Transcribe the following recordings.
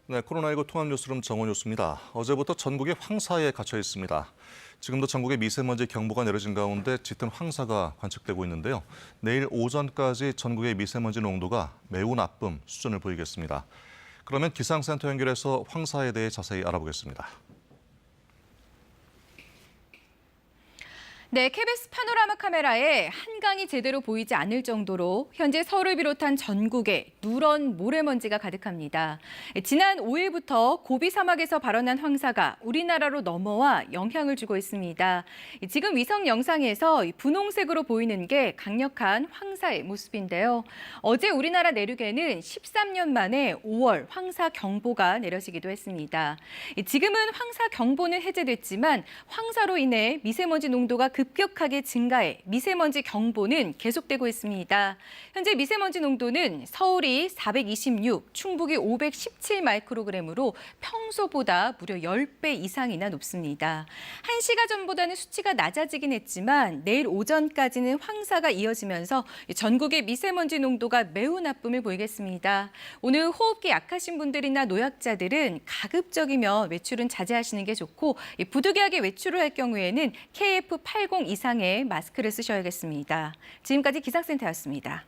네, 코로나19 통합 뉴스룸 정원 뉴스입니다. 어제부터 전국이 황사에 갇혀 있습니다. 지금도 전국에 미세먼지 경보가 내려진 가운데 짙은 황사가 관측되고 있는데요. 내일 오전까지 전국의 미세먼지 농도가 매우 나쁨 수준을 보이겠습니다. 그러면 기상센터 연결해서 황사에 대해 자세히 알아보겠습니다. 네, KBS 파노라마 카메라에 한강이 제대로 보이지 않을 정도로 현재 서울을 비롯한 전국에 누런 모래먼지가 가득합니다. 지난 5일부터 고비 사막에서 발원한 황사가 우리나라로 넘어와 영향을 주고 있습니다. 지금 위성 영상에서 분홍색으로 보이는 게 강력한 황사의 모습인데요. 어제 우리나라 내륙에는 13년 만에 5월 황사 경보가 내려지기도 했습니다. 지금은 황사 경보는 해제됐지만 황사로 인해 미세먼지 농도가 급격하게 증가해 미세먼지 경보는 계속되고 있습니다. 현재 미세먼지 농도는 서울이 426, 충북이 517 마이크로그램으로 평소보다 무려 10배 이상이나 높습니다. 1시간 전보다는 수치가 낮아지긴 했지만 내일 오전까지는 황사가 이어지면서 전국의 미세먼지 농도가 매우 나쁨을 보이겠습니다. 오늘 호흡기 약하신 분들이나 노약자들은 가급적이면 외출은 자제하시는 게 좋고 부득이하게 외출을 할 경우에는 KF80 이상의 마스크를 쓰셔야겠습니다. 지금까지 기상센터였습니다.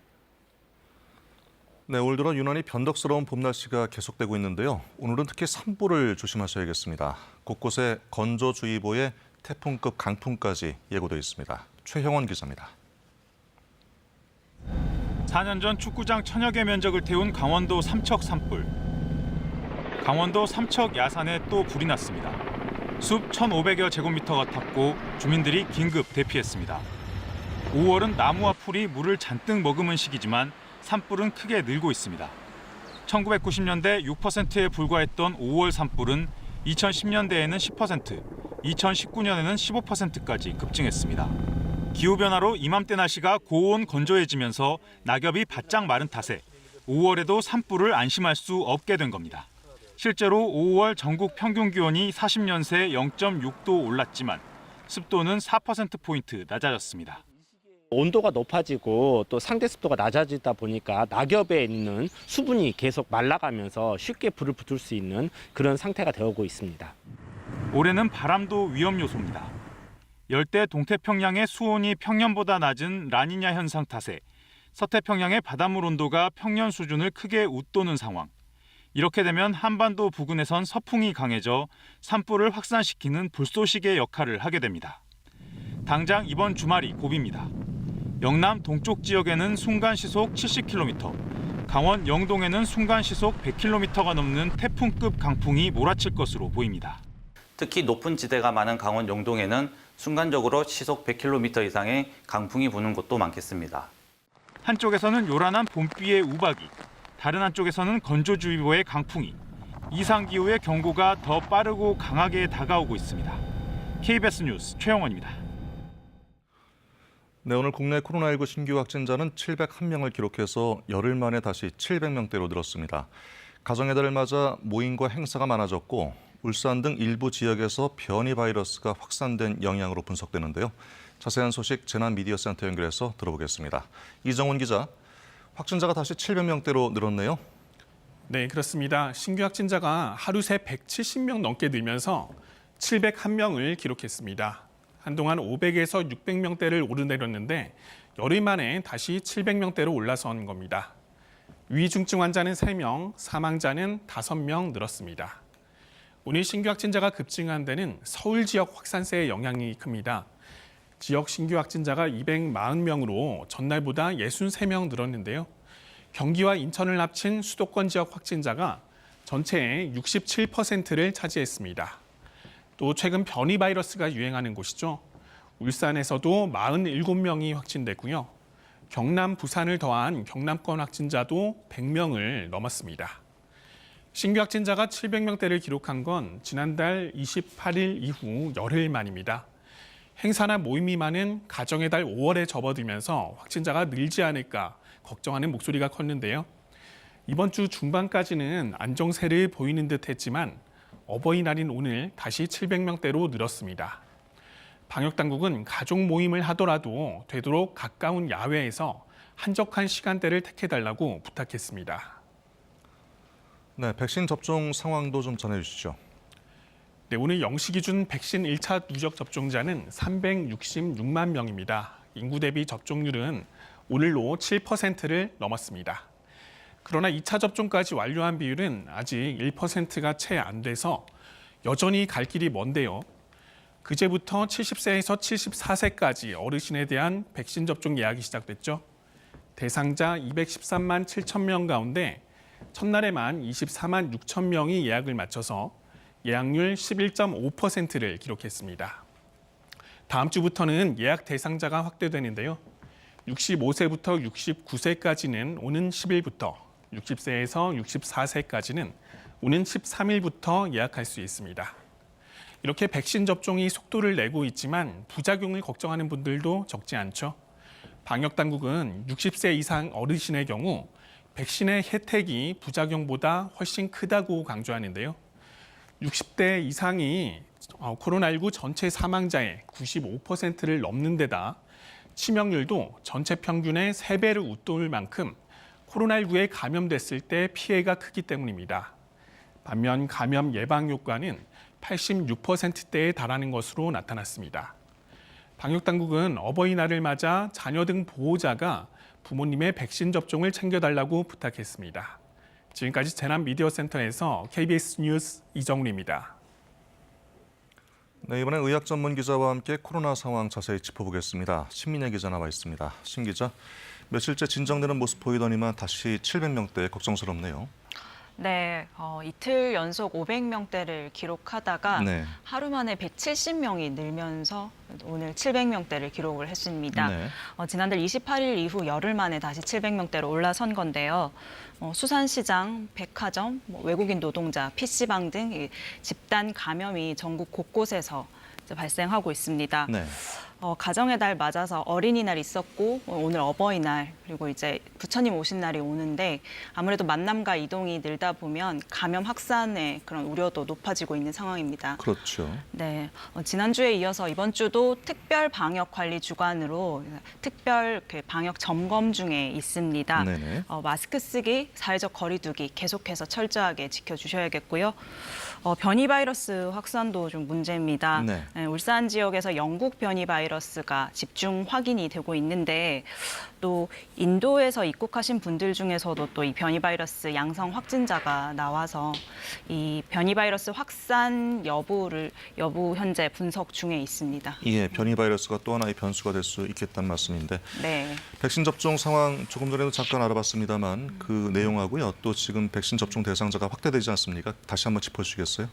네, 올 들어 유난히 변덕스러운 봄 날씨가 계속되고 있는데요. 오늘은 특히 산불을 조심하셔야겠습니다. 곳곳에 건조주의보에 태풍급 강풍까지 예고돼 있습니다. 최형원 기자입니다. 4년 전 축구장 천여 개 면적을 태운 강원도 삼척 산불. 강원도 삼척 야산에 또 불이 났습니다. 숲 1,500여 제곱미터가 탔고 주민들이 긴급 대피했습니다. 5월은 나무와 풀이 물을 잔뜩 머금은 시기지만 산불은 크게 늘고 있습니다. 1990년대 6%에 불과했던 5월 산불은 2010년대에는 10%, 2019년에는 15%까지 급증했습니다. 기후변화로 이맘때 날씨가 고온 건조해지면서 낙엽이 바짝 마른 탓에 5월에도 산불을 안심할 수 없게 된 겁니다. 실제로 5월 전국 평균 기온이 40년 새 0.6도 올랐지만 습도는 4%포인트 낮아졌습니다. 온도가 높아지고 또 상대 습도가 낮아지다 보니까 낙엽에 있는 수분이 계속 말라가면서 쉽게 불을 붙을 수 있는 그런 상태가 되어오고 있습니다. 올해는 바람도 위험 요소입니다. 열대 동태평양의 수온이 평년보다 낮은 라니냐 현상 탓에 서태평양의 바닷물 온도가 평년 수준을 크게 웃도는 상황. 이렇게 되면 한반도 부근에선 서풍이 강해져 산불을 확산시키는 불쏘시개 역할을 하게 됩니다. 당장 이번 주말이 고비입니다. 영남 동쪽 지역에는 순간 시속 70km, 강원 영동에는 순간 시속 100km가 넘는 태풍급 강풍이 몰아칠 것으로 보입니다. 특히 높은 지대가 많은 강원 영동에는 순간적으로 시속 100km 이상의 강풍이 부는 곳도 많겠습니다. 한쪽에서는 요란한 봄비의 우박이, 다른 한쪽에서는 건조주의보의 강풍이, 이상기후의 경고가 더 빠르고 강하게 다가오고 있습니다. KBS 뉴스 최영원입니다. 네, 오늘 국내 코로나19 신규 확진자는 701명을 기록해서 열흘 만에 다시 700명대로 늘었습니다. 가정의 달을 맞아 모임과 행사가 많아졌고 울산 등 일부 지역에서 변이 바이러스가 확산된 영향으로 분석되는데요. 자세한 소식 재난미디어센터 연결해서 들어보겠습니다. 이정훈 기자, 확진자가 다시 700명대로 늘었네요. 네, 그렇습니다. 신규 확진자가 하루 새 170명 넘게 늘면서 701명을 기록했습니다. 한동안 500에서 600명대를 오르내렸는데 열흘 만에 다시 700명대로 올라선 겁니다. 위중증 환자는 3명, 사망자는 5명 늘었습니다. 오늘 신규 확진자가 급증한 데는 서울 지역 확산세의 영향이 큽니다. 지역 신규 확진자가 240명으로 전날보다 63명 늘었는데요. 경기와 인천을 합친 수도권 지역 확진자가 전체의 67%를 차지했습니다. 또 최근 변이 바이러스가 유행하는 곳이죠. 울산에서도 47명이 확진됐고요. 경남, 부산을 더한 경남권 확진자도 100명을 넘었습니다. 신규 확진자가 700명대를 기록한 건 지난달 28일 이후 열흘 만입니다. 행사나 모임이 많은 가정의 달 5월에 접어들면서 확진자가 늘지 않을까 걱정하는 목소리가 컸는데요. 이번 주 중반까지는 안정세를 보이는 듯 했지만 어버이날인 오늘 다시 700명대로 늘었습니다. 방역당국은 가족 모임을 하더라도 되도록 가까운 야외에서 한적한 시간대를 택해달라고 부탁했습니다. 네, 백신 접종 상황도 좀 전해주시죠. 네, 오늘 0시 기준 백신 1차 누적 접종자는 366만 명입니다. 인구 대비 접종률은 오늘로 7%를 넘었습니다. 그러나 2차 접종까지 완료한 비율은 아직 1%가 채 안 돼서 여전히 갈 길이 먼데요. 그제부터 70세에서 74세까지 어르신에 대한 백신 접종 예약이 시작됐죠. 대상자 213만 7천 명 가운데 첫날에만 24만 6천 명이 예약을 마쳐서 예약률 11.5%를 기록했습니다. 다음 주부터는 예약 대상자가 확대되는데요. 65세부터 69세까지는 오는 10일부터, 60세에서 64세까지는 오는 13일부터 예약할 수 있습니다. 이렇게 백신 접종이 속도를 내고 있지만 부작용을 걱정하는 분들도 적지 않죠. 방역당국은 60세 이상 어르신의 경우 백신의 혜택이 부작용보다 훨씬 크다고 강조하는데요. 60대 이상이 코로나19 전체 사망자의 95%를 넘는 데다 치명률도 전체 평균의 3배를 웃돌 만큼 코로나19에 감염됐을 때 피해가 크기 때문입니다. 반면 감염 예방 효과는 86%대에 달하는 것으로 나타났습니다. 방역당국은 어버이날을 맞아 자녀 등 보호자가 부모님의 백신 접종을 챙겨달라고 부탁했습니다. 지금까지 재난미디어센터에서 KBS 뉴스 이정우입니다. 네, 이번엔 의학 전문 기자와 함께 코로나 상황 자세히 짚어보겠습니다. 신민혜 기자 나와 있습니다. 신 기자, 며칠째 진정되는 모습 보이더니만 다시 700명대 걱정스럽네요. 네, 이틀 연속 500명대를 기록하다가 네. 하루 만에 170명이 늘면서 오늘 700명대를 기록을 했습니다. 네. 지난달 28일 이후 열흘 만에 다시 700명대로 올라선 건데요. 수산시장, 백화점, 외국인 노동자, PC방 등 이 집단 감염이 전국 곳곳에서 이제 발생하고 있습니다. 네. 가정의 달 맞아서 어린이날 있었고 오늘 어버이날 그리고 이제 부처님 오신 날이 오는데 아무래도 만남과 이동이 늘다 보면 감염 확산의 그런 우려도 높아지고 있는 상황입니다. 그렇죠. 네, 지난주에 이어서 이번 주도 특별 방역 관리 주간으로 특별 방역 점검 중에 있습니다. 네네. 마스크 쓰기, 사회적 거리 두기 계속해서 철저하게 지켜주셔야겠고요. 변이 바이러스 확산도 좀 문제입니다. 네. 울산 지역에서 영국 변이 바이러스가 집중 확인이 되고 있는데 또 인도에서 입국하신 분들 중에서도 또 이 변이 바이러스 양성 확진자가 나와서 이 변이 바이러스 확산 여부 현재 분석 중에 있습니다. 예, 변이 바이러스가 또 하나의 변수가 될 수 있겠다는 말씀인데 네. 백신 접종 상황 조금 전에도 잠깐 알아봤습니다만 그 내용하고요. 또 지금 백신 접종 대상자가 확대되지 않습니까? 다시 한번 짚어주시겠어요?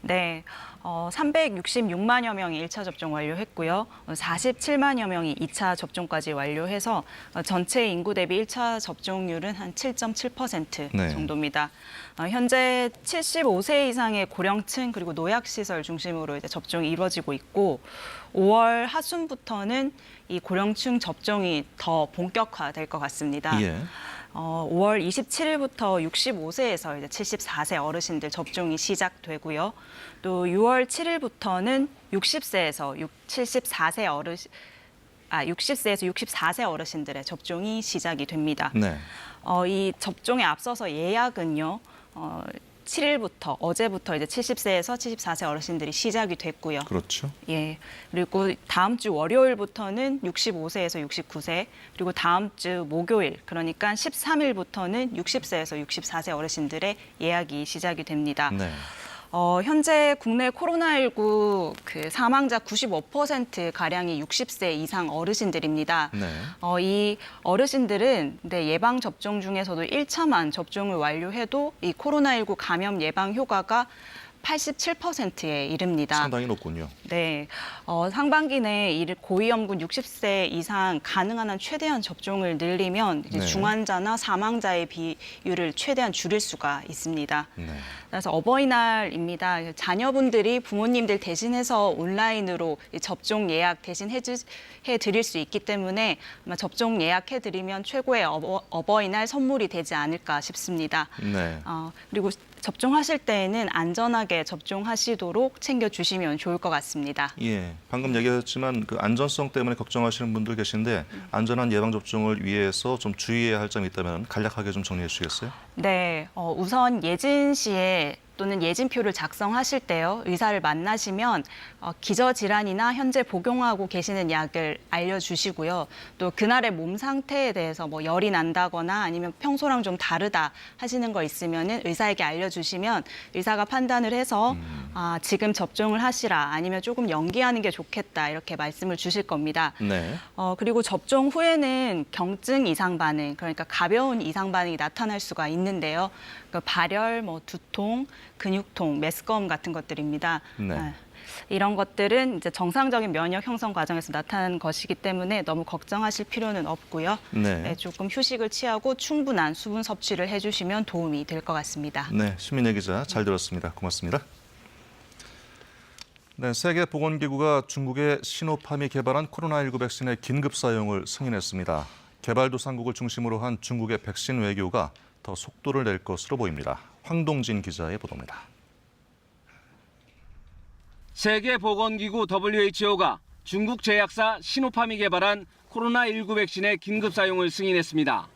네, 366만여 명이 1차 접종 완료했고요. 47만여 명이 2차 접종까지 완료해서 전체 인구 대비 1차 접종률은 한 7.7% 네. 정도입니다. 현재 75세 이상의 고령층 그리고 노약시설 중심으로 이제 접종이 이루어지고 있고 5월 하순부터는 이 고령층 접종이 더 본격화될 것 같습니다. 예. 5월 27일부터 65세에서 이제 74세 어르신들 접종이 시작되고요. 또 6월 7일부터는 60세에서 64세 어르신들의 접종이 시작이 됩니다. 네. 이 접종에 앞서서 예약은요. 7일부터 어제부터 이제 70세에서 74세 어르신들이 시작이 됐고요. 그렇죠. 예. 그리고 다음 주 월요일부터는 65세에서 69세, 그리고 다음 주 목요일, 그러니까 13일부터는 60세에서 64세 어르신들의 예약이 시작이 됩니다. 네. 현재 국내 코로나19 그 사망자 95% 가량이 60세 이상 어르신들입니다. 네. 이 어르신들은 예방 접종 중에서도 1차만 접종을 완료해도 이 코로나19 감염 예방 효과가 87%에 이릅니다. 상당히 높군요. 네, 상반기 내에 고위험군 60세 이상 가능한 한 최대한 접종을 늘리면 이제 네. 중환자나 사망자의 비율을 최대한 줄일 수가 있습니다. 네. 그래서 어버이날입니다. 자녀분들이 부모님들 대신해서 온라인으로 접종 예약 대신 해드릴 수 있기 때문에 아마 접종 예약해드리면 최고의 어버이날 선물이 되지 않을까 싶습니다. 네. 그리고 접종하실 때에는 안전하게 충분하게 접종하시도록 챙겨주시면 좋을 것 같습니다. 예, 방금 얘기했지만 그 안전성 때문에 걱정하시는 분들 계신데 안전한 예방 접종을 위해서 좀 주의해야 할 점이 있다면 간략하게 좀 정리해 주시겠어요? 네, 우선 예진 시에 또는 예진표를 작성하실 때요. 의사를 만나시면 기저질환이나 현재 복용하고 계시는 약을 알려주시고요. 또 그날의 몸 상태에 대해서 뭐 열이 난다거나 아니면 평소랑 좀 다르다 하시는 거 있으면은 의사에게 알려주시면 의사가 판단을 해서 지금 접종을 하시라 아니면 조금 연기하는 게 좋겠다 이렇게 말씀을 주실 겁니다. 네. 그리고 접종 후에는 경증 이상 반응, 그러니까 가벼운 이상 반응이 나타날 수가 있는데요. 그 발열, 뭐 두통, 근육통, 메스꺼움 같은 것들입니다. 네. 이런 것들은 이제 정상적인 면역 형성 과정에서 나타나는 것이기 때문에 너무 걱정하실 필요는 없고요. 네. 조금 휴식을 취하고 충분한 수분 섭취를 해주시면 도움이 될 것 같습니다. 네, 신민혜 기자 잘 들었습니다. 고맙습니다. 네, 세계보건기구가 중국의 시노팜이 개발한 코로나19 백신의 긴급 사용을 승인했습니다. 개발도상국을 중심으로 한 중국의 백신 외교가 더 속도를 낼 것으로 보입니다. 황동진 기자의 보도입니다. 세계보건기구 WHO가 중국 제약사 시노팜이 개발한 코로나19 백신의 긴급 사용을 승인했습니다.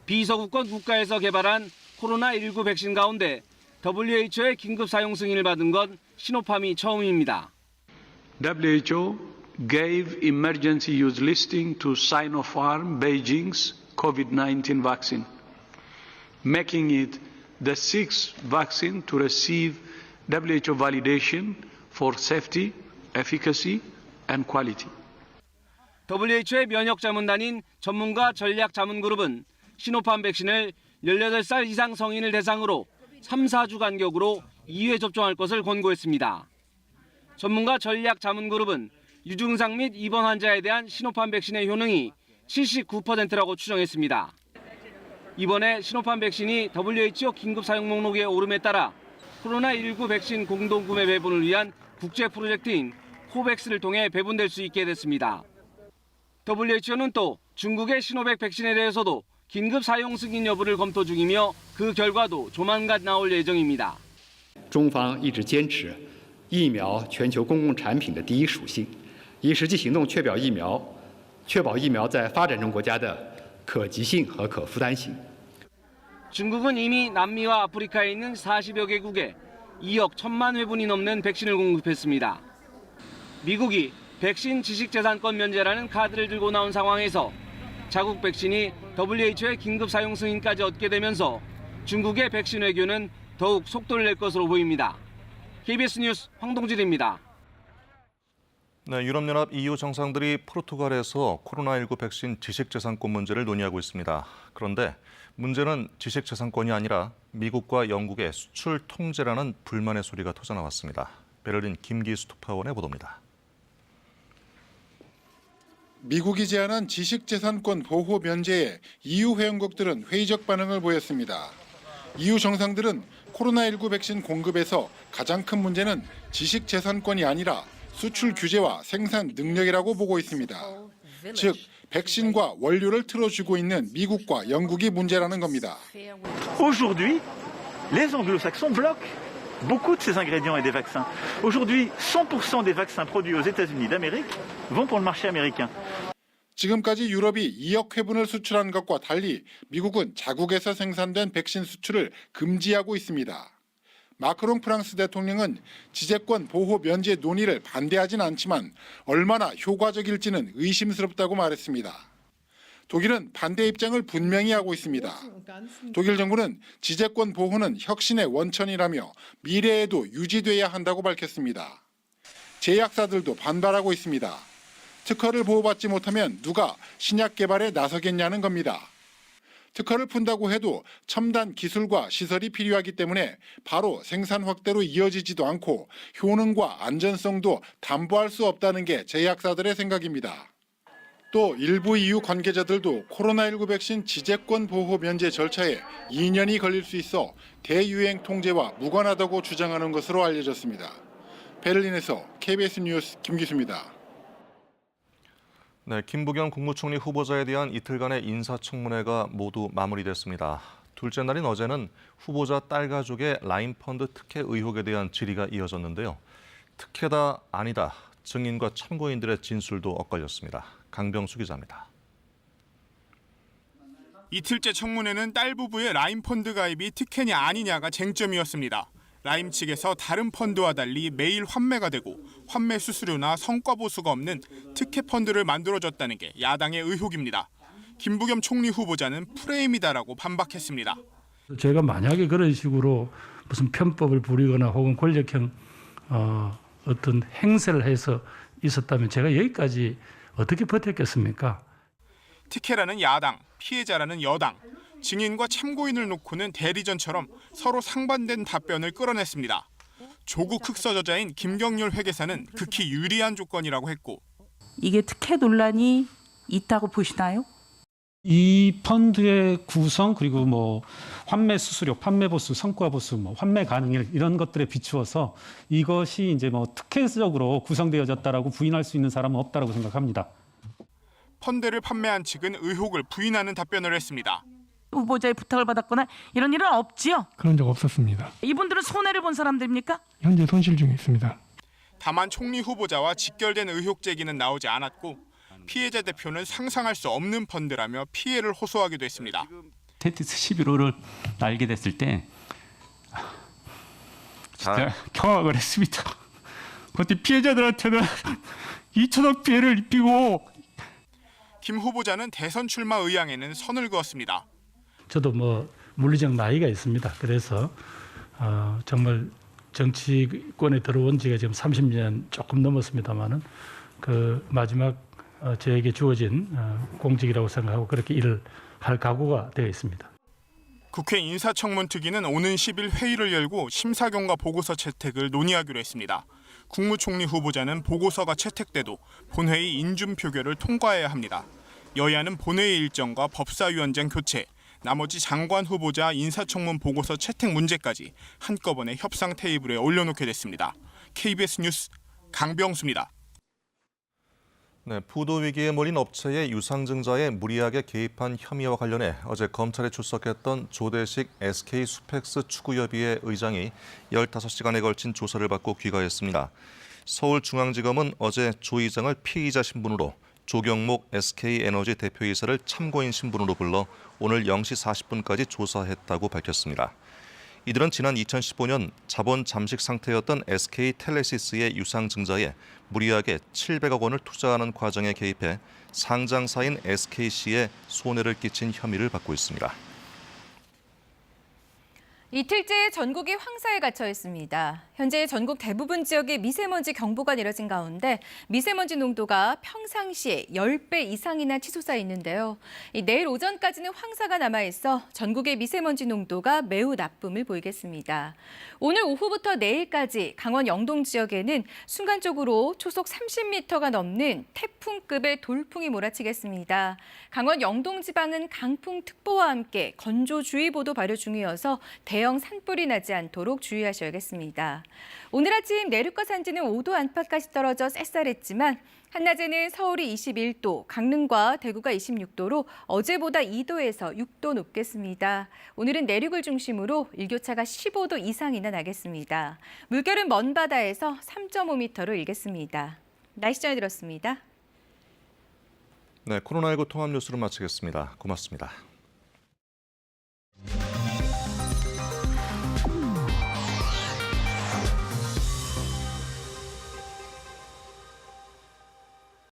비서구권 국가에서 개발한 코로나19 백신 가운데 WHO의 긴급 사용 승인을 받은 건 시노팜이 처음입니다. WHO gave emergency use listing to Sinopharm Beijing's COVID-19 vaccine, making it the sixth vaccine to receive WHO validation for safety, efficacy, and quality. WHO의 면역자문단인 전문가 전략자문그룹은 시노팜 백신을 18살 이상 성인을 대상으로 3, 4주 간격으로 2회 접종할 것을 권고했습니다. 전문가 전략자문그룹은 유증상 및 입원 환자에 대한 시노팜 백신의 효능이 79%라고 추정했습니다. 이번에 시노팜 백신이 WHO 긴급 사용 목록에 오름에 따라 코로나19 백신 공동구매 배분을 위한 국제 프로젝트인 코백스를 통해 배분될 수 있게 됐습니다. WHO는 또 중국의 시노백 백신에 대해서도 긴급 사용 승인 여부를 검토 중이며 그 결과도 조만간 나올 예정입니다. 中方一直坚持疫苗全球公共产品的第一属性，以实际行动确保疫苗在发展中国家的可及性和可负担性。 중국은 이미 남미와 아프리카에 있는 40여 개국에 2억 1천만 회분이 넘는 백신을 공급했습니다. 미국이 백신 지식재산권 면제라는 카드를 들고 나온 상황에서 자국 백신이 WHO의 긴급 사용 승인까지 얻게 되면서 중국의 백신 외교는 더욱 속도를 낼 것으로 보입니다. KBS 뉴스 황동진입니다. 네, 유럽연합 EU 정상들이 포르투갈에서 코로나19 백신 지식재산권 문제를 논의하고 있습니다. 그런데 문제는 지식재산권이 아니라 미국과 영국의 수출 통제라는 불만의 소리가 터져나왔습니다. 베를린 김기수 특파원의 보도입니다. 미국이 제안한 지식재산권 보호 면제에 EU 회원국들은 회의적 반응을 보였습니다. EU 정상들은 코로나19 백신 공급에서 가장 큰 문제는 지식재산권이 아니라 수출 규제와 생산 능력이라고 보고 있습니다. 즉, 백신과 원료를 틀어주고 있는 미국과 영국이 문제라는 겁니다. Aujourd'hui, les anglo-saxons bloquent beaucoup de ces ingrédients et des vaccins. Aujourd'hui, 100% des vaccins produits aux États-Unis d'Amérique vont pour le marché américain. 지금까지 유럽이 2억 회분을 수출한 것과 달리 미국은 자국에서 생산된 백신 수출을 금지하고 있습니다. 마크롱 프랑스 대통령은 지재권 보호 면제 논의를 반대하진 않지만 얼마나 효과적일지는 의심스럽다고 말했습니다. 독일은 반대 입장을 분명히 하고 있습니다. 독일 정부는 지재권 보호는 혁신의 원천이라며 미래에도 유지돼야 한다고 밝혔습니다. 제약사들도 반발하고 있습니다. 특허를 보호받지 못하면 누가 신약 개발에 나서겠냐는 겁니다. 특허를 푼다고 해도 첨단 기술과 시설이 필요하기 때문에 바로 생산 확대로 이어지지도 않고 효능과 안전성도 담보할 수 없다는 게 제약사들의 생각입니다. 또 일부 EU 관계자들도 코로나19 백신 지재권 보호 면제 절차에 2년이 걸릴 수 있어 대유행 통제와 무관하다고 주장하는 것으로 알려졌습니다. 베를린에서 KBS 뉴스 김기수입니다. 네, 김부겸 국무총리 후보자에 대한 이틀간의 인사청문회가 모두 마무리됐습니다. 둘째 날인 어제는 후보자 딸 가족의 라임 펀드 특혜 의혹에 대한 질의가 이어졌는데요. 특혜다 아니다 증인과 참고인들의 진술도 엇갈렸습니다. 강병수 기자입니다. 이틀째 청문회는 딸 부부의 라임 펀드 가입이 특혜냐 아니냐가 쟁점이었습니다. 라임 측에서 다른 펀드와 달리 매일 환매가 되고 환매 수수료나 성과 보수가 없는 특혜 펀드를 만들어줬다는 게 야당의 의혹입니다. 김부겸 총리 후보자는 프레임이다라고 반박했습니다. 제가 만약에 그런 식으로 무슨 편법을 부리거나 혹은 권력형 어떤 행세를 해서 있었다면 제가 여기까지 어떻게 버텼겠습니까? 특혜라는 야당, 피해자라는 여당, 증인과 참고인을 놓고는 대리전처럼 서로 상반된 답변을 끌어냈습니다. 조국 흑서저자인 김경률 회계사는 극히 유리한 조건이라고 했고 이게 특혜 논란이 있다고 보시나요? 이 펀드의 구성 그리고 뭐 환매 수수료, 판매 보수, 성과 보수, 뭐 환매 가능일 이런 것들에 비추어서 이것이 이제 뭐 특혜적으로 구성되어졌다라고 부인할 수 있는 사람은 없다라고 생각합니다. 펀드를 판매한 측은 의혹을 부인하는 답변을 했습니다. 후보자의 부탁을 받았거나 이런 일은 없지요? 그런 적 없었습니다. 이분들은 손해를 본 사람들입니까? 현재 손실 중에 있습니다. 다만 총리 후보자와 직결된 의혹 제기는 나오지 않았고 피해자 대표는 상상할 수 없는 펀드라며 피해를 호소하기도 했습니다. 테티스 11호를 알게 됐을 때 진짜 경악을 했습니다. 그때 피해자들한테는 2천억 피해를 입히고 김 후보자는 대선 출마 의향에는 선을 그었습니다. 저도 뭐 물리적 나이가 있습니다. 그래서 정말 정치권에 들어온 지가 지금 30년 조금 넘었습니다만은 그 마지막 저에게 주어진 공직이라고 생각하고 그렇게 일을 할 각오가 되어 있습니다. 국회 인사청문특위는 오는 10일 회의를 열고 심사경과 보고서 채택을 논의하기로 했습니다. 국무총리 후보자는 보고서가 채택돼도 본회의 인준 표결을 통과해야 합니다. 여야는 본회의 일정과 법사위원장 교체, 나머지 장관 후보자 인사청문 보고서 채택 문제까지 한꺼번에 협상 테이블에 올려놓게 됐습니다. KBS 뉴스 강병수입니다. 네, 부도 위기에 몰린 업체의 유상증자에 무리하게 개입한 혐의와 관련해 어제 검찰에 출석했던 조대식 SK수펙스 추구협의회 의장이 15시간에 걸친 조사를 받고 귀가했습니다. 서울중앙지검은 어제 조 의장을 피의자 신분으로 조경목 SK에너지 대표이사를 참고인 신분으로 불러 오늘 0시 40분까지 조사했다고 밝혔습니다. 이들은 지난 2015년 자본 잠식 상태였던 SK텔레시스의 유상증자에 무리하게 700억 원을 투자하는 과정에 개입해 상장사인 SKC에 손해를 끼친 혐의를 받고 있습니다. 이틀째 전국이 황사에 갇혀 있습니다. 현재 전국 대부분 지역에 미세먼지 경보가 내려진 가운데 미세먼지 농도가 평상시에 10배 이상이나 치솟아 있는데요. 내일 오전까지는 황사가 남아있어 전국의 미세먼지 농도가 매우 나쁨을 보이겠습니다. 오늘 오후부터 내일까지 강원 영동 지역에는 순간적으로 초속 30m가 넘는 태풍급의 돌풍이 몰아치겠습니다. 강원 영동 지방은 강풍특보와 함께 건조주의보도 발효 중이어서 대형 산불이 나지 않도록 주의하셔야겠습니다. 오늘 아침 내륙과 산지는 5도 안팎까지 떨어져 쌀쌀했지만 한낮에는 서울이 21도, 강릉과 대구가 26도로 어제보다 2도에서 6도 높겠습니다. 오늘은 내륙을 중심으로 일교차가 15도 이상이나 나겠습니다. 물결은 먼 바다에서 3.5m로 일겠습니다. 날씨 전해드렸습니다. 네, 코로나19 통합 뉴스를 마치겠습니다. 고맙습니다.